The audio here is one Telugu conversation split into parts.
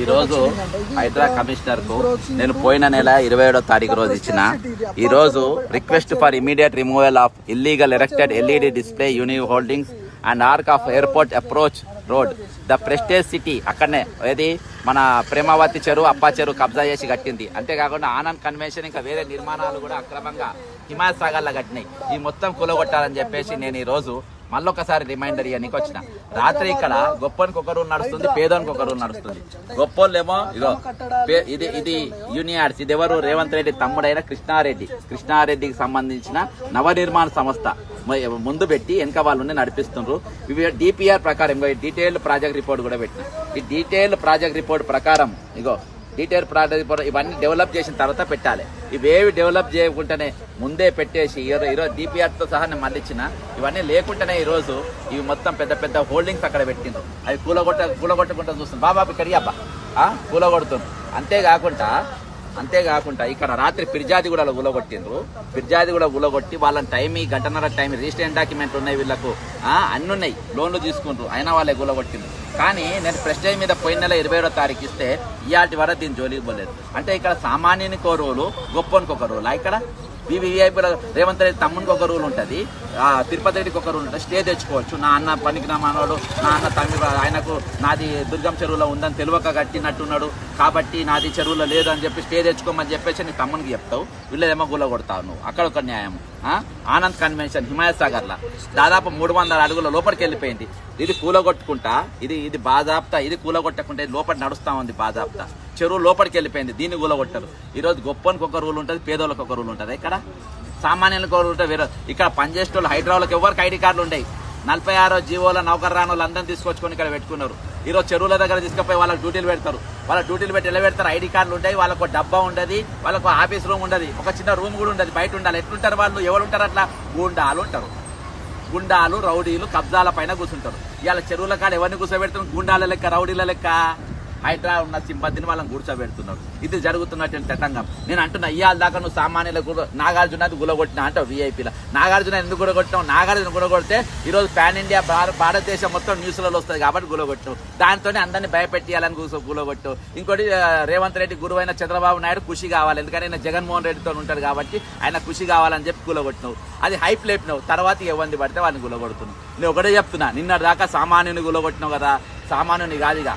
ఈరోజు హైదరాబాద్ కమిషనర్కు నేను పోయిన నెల 27వ తారీఖు రోజు ఇచ్చిన ఈరోజు request for immediate removal of illegal erected LED display uni holdings and arc of airport approach road the prestige city అక్కడనే ఏది మన ప్రేమావతి చెరువు అప్పా చెరువు కబ్జా చేసి కట్టింది. అంతేకాకుండా ఆనంద్ కన్వెన్షన్ ఇంకా వేరే నిర్మాణాలు కూడా అక్రమంగా హిమాయత్ సాగర్లో కట్టినాయి. ఈ మొత్తం కూలగొట్టాలని చెప్పేసి నేను ఈరోజు మళ్ళొకసారి రిమైండర్ ఇవ్వడానికి వచ్చిన. రాత్రి ఇక్కడ గొప్పనికి ఒక రూల్ నడుస్తుంది, పేదోనికి ఒక రూల్ నడుస్తుంది. గొప్పోళ్ళేమో ఇదో ఇది యూనియార్డ్స్, ఇది ఎవరు రేవంత్ రెడ్డి తమ్ముడైన కృష్ణారెడ్డికి సంబంధించిన నవనిర్మాణ సంస్థ ముందు పెట్టి వెనక వాళ్ళు నడిపిస్తున్నారు. ఇవి డిపిఆర్ ప్రకారం డీటెయిల్డ్ ప్రాజెక్ట్ రిపోర్ట్ కూడా పెట్టిన. ఈ డీటెయిల్డ్ ప్రాజెక్ట్ రిపోర్ట్ ప్రకారం డీటెయిల్ ప్రాజెక్ట్ రిపోర్ట్ ఇవన్నీ డెవలప్ చేసిన తర్వాత పెట్టాలి. ఇవేవి డెవలప్ చేయకుండానే ముందే పెట్టేసి ఈరోజు డిపిఆర్తో సహా నేను మళ్ళీ ఇచ్చిన. ఇవన్నీ లేకుండానే ఈరోజు ఇవి మొత్తం పెద్ద పెద్ద హోల్డింగ్స్ అక్కడ పెట్టిండ్రు. అవి కూలగొట్టకుండా చూస్తుంది. బాబా ఇక్కడ అబ్బా కూలగొడుతుంది. అంతేకాకుండా ఇక్కడ రాత్రి ఫిర్యాది కూడా గులగొట్టిండ్రు. ఫిర్యాది కూడా గులగొట్టి వాళ్ళని గంటన్నర టైం రిజిస్ట్రేషన్ డాక్యుమెంట్లు ఉన్నాయి, వీళ్ళకు అన్ని ఉన్నాయి, లోన్లు తీసుకుంటారు, అయినా వాళ్ళే గులగొట్టిండ్రు. కానీ నేను ప్రెస్టేజ్ మీద పోయిన నెల 27వ తారీఖు ఇస్తే ఇయాటి వరకు దీన్ని జోలికి పోలేదు. అంటే ఇక్కడ సామాన్యునికి ఒక రూలు, గొప్పనికి ఒక రూల్. ఇక్కడ వివిఐపీలో రేవంత్ రెడ్డి తమ్మునికి ఒక రూల్ ఉంటుంది, తిరుపతి రెడ్డికి ఒక రూల్ ఉంటుంది. స్టే తెచ్చుకోవచ్చు. నా అన్న పనికి నా మనవాడు, నా అన్న తమ్మి ఆయనకు నాది దుర్గం చెరువులో ఉందని తెలియక కట్టినట్టున్నాడు కాబట్టి నాది చెరువులో లేదు అని చెప్పి స్టే తెచ్చుకోమని చెప్పేసి నీ తమ్మునికి చెప్తావు. వీళ్ళేమో గుల్ల కొడతావు నువ్వు. అక్కడ ఒక న్యాయం. ఆనంద్ కన్వెన్షన్ హిమాయత్ సాగర్లో దాదాపు 300 అడుగుల లోపలికి వెళ్ళిపోయింది. ఇది కూలగొట్టుకుంటా, ఇది బాజాప్తా, ఇది కూలగొట్టకుండా లోపల నడుస్తా ఉంది బాజాప్తా. చెరువు లోపలికి వెళ్ళిపోయింది, దీన్ని కూలగొట్టరు. ఈరోజు గొప్పనికి ఒక రూల్ ఉంటుంది, పేదోళ్ళకి ఒక రూల్ ఉంటుంది. ఇక్కడ సామాన్యులకు ఒక రూల్ ఉంటుంది. వేరే ఇక్కడ పనిచేసే వాళ్ళు హైదరాబాద్కి ఎవరికి ఐడి కార్డులు ఉంటాయి. 46 జీవోల నౌకర్రాను వాళ్ళందరినీ తీసుకొచ్చుకొని ఇక్కడ పెట్టుకున్నారు. ఈరోజు చెరువుల దగ్గర తీసుకుపోయి వాళ్ళకి డ్యూటీలు పెడతారు. వాళ్ళ డ్యూటీలు పెట్టి ఎలా పెడతారు? ఐడి కార్డులు ఉంటాయి, వాళ్ళకు ఒక డబ్బా ఉండదు, వాళ్ళకు ఆఫీస్ రూమ్ ఉండదు, ఒక చిన్న రూమ్ కూడా ఉండదు, బయట ఉండాలి. ఎట్లుంటారు వాళ్ళు? ఎవరు ఉంటారు అట్లా? గుండాలు రౌడీలు కబ్జాల పైన కూర్చుంటారు. ఇవాళ చెరువుల కాడ ఎవరిని కూర్చోబెడుతున్నారు? గుండాల లెక్క, రౌడీల లెక్క. హైదరాబాద్ ఉన్న సింపతిని వాళ్ళని కూర్చోబెడుతున్నారు. ఇది జరుగుతున్నటువంటి తతంగం. నేను అంటున్నా, ఇవాళ దాకా నువ్వు సామాన్యులకు నాగార్జున గులగొట్టినా అంటావు. వీఐపీలో నాగార్జున ఎందుకు గులగొట్టినావు? నాగార్జున గులగొడితే ఈరోజు పాన్ ఇండియా భారతదేశం మొత్తం న్యూస్లలో వస్తుంది కాబట్టి గులగొట్టు. దాంతోనే అందరినీ భయపెట్టియాలని గులగొట్టు. ఇంకోటి రేవంత్ రెడ్డి గురువైన చంద్రబాబు నాయుడు ఖుషి కావాలి, ఎందుకంటే ఆయన జగన్మోహన్ రెడ్డితో ఉంటాడు కాబట్టి ఆయన ఖుషి కావాలని చెప్పి గులగొట్టినావు. అది హైప్ లేపినావు. తర్వాత ఎవరిని పడితే వాళ్ళని గులగొడుతున్నావు. నేను ఒకటే చెప్తున్నా, నిన్న దాకా సామాన్యుని గులగొట్టినావు కదా, సామాన్యుని కాదుగా.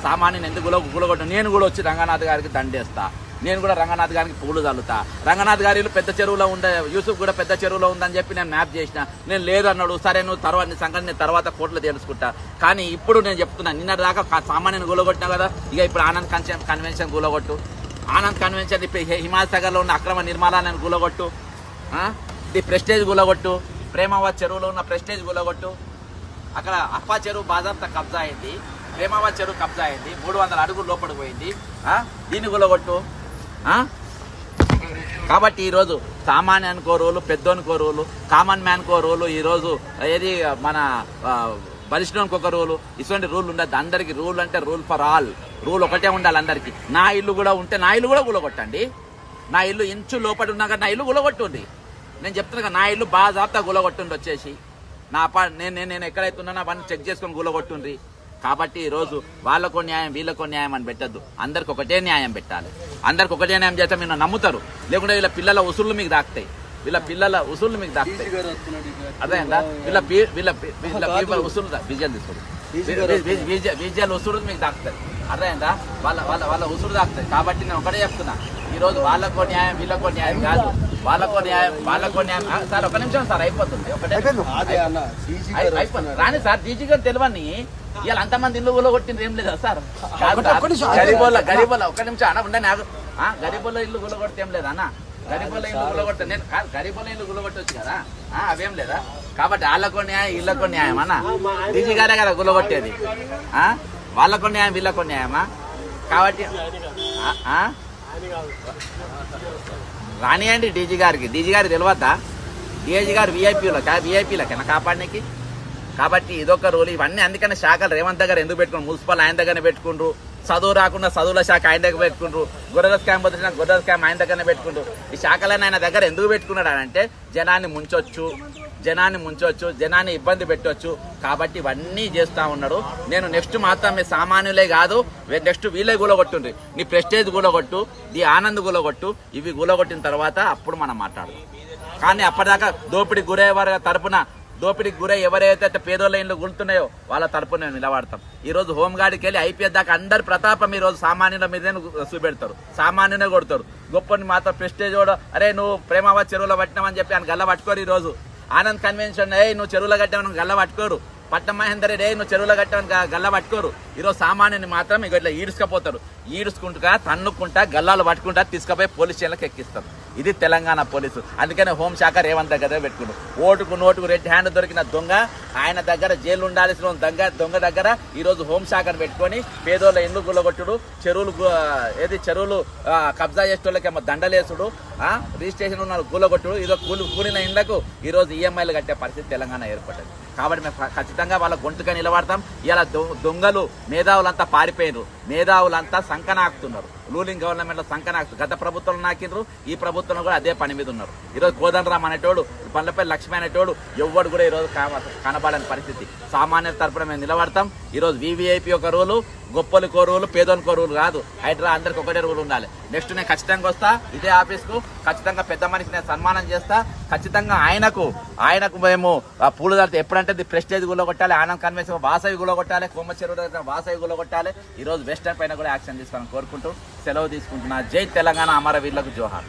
సామాన్యుని ఎందుకు గులగొట్టు? నేను కూడా వచ్చి రంగనాథ్ గారికి దండేస్తా, నేను కూడా రంగనాథ్ గారికి పూలు చల్లుతా. రంగనాథ్ గారి పెద్ద చెరువులో ఉండే, యూసుఫ్ కూడా పెద్ద చెరువులో ఉందని చెప్పి నేను మ్యాప్ చేసిన. నేను లేదు అన్నాడు. సరే నువ్వు తర్వాత సంగతి నేను తర్వాత కోర్టులో తెలుసుకుంటా. కానీ ఇప్పుడు నేను చెప్తున్నా, నిన్న దాకా సామాన్యుని గులగొట్టినా కదా, ఇక ఇప్పుడు ఆనంద్ కన్వెన్షన్ గులగొట్టు. ఆనంద్ కన్వెన్షన్ ఇప్పుడు హిమాయత్ సాగర్లో ఉన్న అక్రమ నిర్మాణాలను గులగొట్టు. ఇది ప్రెస్టేజ్ గులగొట్టు. ప్రేమావతి చెరువులో ఉన్న ప్రెస్టేజ్ గులగొట్టు. అక్కడ అప్పా చెరువు బాజాప్తా కబ్జా అయింది, ప్రేమావతి చెరువు కబ్జా అయింది, 300 అడుగులు లోపలికి పోయింది. దీన్ని గులగొట్టు. కాబట్టి ఈరోజు సామాన్యానికో రోలు, పెద్దోనికో రోలు, కామన్ మ్యాన్కో రోలు, ఈరోజు ఏది మన బలిష్ఠోనికి ఒక రూలు, ఇటువంటి రూల్ ఉండదు. అందరికి రూల్ అంటే రూల్ ఫర్ ఆల్, రూల్ ఒకటే ఉండాలి అందరికి. నా ఇల్లు కూడా ఉంటే నా ఇల్లు కూడా గులగొట్టండి. నా ఇల్లు ఇంచు లోపల ఉన్నా కానీ నా ఇల్లు గులగొట్టుండి. నేను చెప్తున్నా, నా ఇల్లు బాగా జాగ్రత్త గులగొట్టుండి. వచ్చేసి నేను ఎక్కడైతే ఉన్నానో అవన్నీ చెక్ చేసుకొని గులగొట్టుండ్రి. కాబట్టి ఈరోజు వాళ్ళకో న్యాయం వీళ్ళకో న్యాయం అని పెట్టద్దు, అందరికి ఒకటే న్యాయం పెట్టాలి. అందరికి ఒకటే న్యాయం చేస్తే మీరు నమ్ముతారు. లేకుంటే వీళ్ళ పిల్లల ఉసుళ్ళు మీకు దాక్తాయి, అదేందా? వీళ్ళ ఉసులు విజయాలు తీసుకోండి, విజయాలు ఉసురు మీకు దాక్తాయి. అదేందా? వాళ్ళ ఉసురు దాక్తాయి. కాబట్టి నేను ఒకటే చెప్తున్నా, ఈరోజు వాళ్ళకో న్యాయం వీళ్ళకో న్యాయం కాదు, వాళ్ళకో న్యాయం. సార్ ఒక నిమిషం సార్, అయిపోతుంది. రాని సార్, డీజీ గారు తెలియని ఇవాళ అంతమంది ఇల్లు గులగొట్టింది ఏం లేదా సార్? గరీబోళ్ళ ఒక నిమిషం అన్న ఉండే నాకు, గరీబోళ్ళ ఇల్లు గులగొడితే ఏం లేదా అన్న? గరీబోళ్ళ ఇల్లు గులగొట్టే నేను కాదు, గరీబోళ్ళ ఇల్లు గులగొట్టవచ్చు కదా, అవేం లేదా? కాబట్టి వాళ్ళకో న్యాయం వీళ్ళకో న్యాయం అన్న. డీజీ గారే కదా గులగొట్టేది. వాళ్ళకో న్యాయం వీళ్ళకో న్యాయమా? కాబట్టి రానియండి డీజీ గారికి. డీజీ గారికి తెలియదా? డీజీ గారు వీఐపీలకైనా కాపాడడానికి. కాబట్టి ఇదొక రూల్. ఇవన్నీ అందుకనే శాఖలు రేవంత్ దగ్గర ఎందుకు పెట్టుకుంటారు? మున్సిపల్ ఆయన దగ్గరనే పెట్టుకుంటారు. చదువు రాకుండా చదువుల శాఖ ఆయన దగ్గర పెట్టుకుంటారు. గొర్రెల స్కామ్ వదిలిన గొర్రెల స్కామ్ ఆయన దగ్గరనే పెట్టుకుంటారు. ఈ శాఖలను ఆయన దగ్గర ఎందుకు పెట్టుకున్నాడు అంటే జనాన్ని ముంచొచ్చు, జనాన్ని ముంచవచ్చు, జనాన్ని ఇబ్బంది పెట్టవచ్చు. కాబట్టి ఇవన్నీ చేస్తా ఉన్నాడు. నేను నెక్స్ట్ మాత్రం మీ సామాన్యులే కాదు, నెక్స్ట్ వీళ్ళే గులగొట్టుండ్రి. నీ ప్రెస్టేజ్ గులగొట్టు, నీ ఆనంద్ గులగొట్టు. ఇవి గులగొట్టిన తర్వాత అప్పుడు మనం మాట్లాడదాం. కానీ అప్పటిదాకా దోపిడీకి గురయ్యేవారి తరపున, దోపిడీకి గురై ఎవరైతే పేదోళ్ళ ఇండ్లు గుంటున్నాయో వాళ్ళ తరపున నేను నిలబడతాం. ఈ రోజు హోంగార్డ్కి వెళ్ళి ఐపీఎస్ దాకా అందరి ప్రతాపం ఈ రోజు సామాన్యుల మీదే చూపెడతారు, సామాన్యునే కొడతారు. గొప్పని మాత్రం ప్రెస్టేజ్ కూడా, అరే నువ్వు ప్రేమావతి చెరువులో పట్టినామని చెప్పి ఆయన గల్ల పట్టుకోరు. ఈ రోజు ఆనంద్ కన్వెన్షన్ నువ్వు చెరువులో కట్టామని గల్ల పట్టుకోరు. పట్నం మహేందర్ నువ్వు చెరువులో కట్టామని గల్ల పట్టుకోరు. ఈరోజు సామాన్యుని మాత్రం ఇక ఇట్లా ఈడ్చుకపోతారు. ఈడ్చుకుంటా తన్నుకుంటా గల్లాలు పట్టుకుంటా తీసుకుపోయి పోలీస్ స్టేషన్లకు ఎక్కిస్తారు. ఇది తెలంగాణ పోలీసు. అందుకనే హోంశాఖ రేవంత్ దగ్గర పెట్టుకున్నారు. ఓటుకు నోటుకు రెడ్ హ్యాండ్ దొరికిన దొంగ, ఆయన దగ్గర జైలు ఉండాల్సిన దొంగ దగ్గర ఈరోజు హోంశాఖను పెట్టుకొని పేదోళ్ళ ఇండ్లు గుల్లగొట్టుడు, చెరువులు కబ్జా చేసేటోళ్ళకేమో దండలేసుడు, రిజిస్ట్రేషన్ ఉన్న గుల్లగొట్టుడు, ఇదో కూలిన ఇండ్లకు ఈరోజు ఈఎంఐలు కట్టే పరిస్థితి తెలంగాణ ఏర్పడ్డది. కాబట్టి మేము ఖచ్చితంగా వాళ్ళ గొంతుగా నిలబడతాం. ఇలా దొంగలు మేధావులంతా పారిపోయినారు, మేధావులంతా సంకనాకుతున్నారు. రూలింగ్ గవర్నమెంట్ లో సంకనాకుతు గత ప్రభుత్వంలో నాకిండ్రు, ఈ ప్రభుత్వంలో కూడా అదే పని మీద ఉన్నారు. ఈరోజు కోదండరామ్ అనేటోడు, బండ్లపల్లి లక్ష్మి అనేటోడు ఎవ్వడు కూడా ఈరోజు కనబడని పరిస్థితి. సామాన్యుల తరపున మేము నిలబడతాం. ఈరోజు వివిఐపి ఒక రూలు, గొప్పలు కోరువులు, పేదోని కోరువులు కాదు. హైడ్రా అందరికి ఒకటే రూలు ఉండాలి. నెక్స్ట్ నేను ఖచ్చితంగా వస్తా ఇదే ఆఫీస్కు, ఖచ్చితంగా పెద్ద మనిషి నేను సన్మానం చేస్తా. ఖచ్చితంగా ఆయనకు మేము పూలు దాడితే ఎప్పుడంటే ప్రెస్టేజ్ గుల్లగొట్టాలి, ఆనంద్ కన్వెన్షన్ వాసవి గుల్లగొట్టాలి, కొమ్మ చెరువు వాసవి గుల్లగొట్టాలి. ఈరోజు వెస్టర్న్ పైన కూడా యాక్షన్ తీసుకోవాలని కోరుకుంటూ సెలవు తీసుకుంటున్నా. జై తెలంగాణ, అమరవీరులకు జోహార్.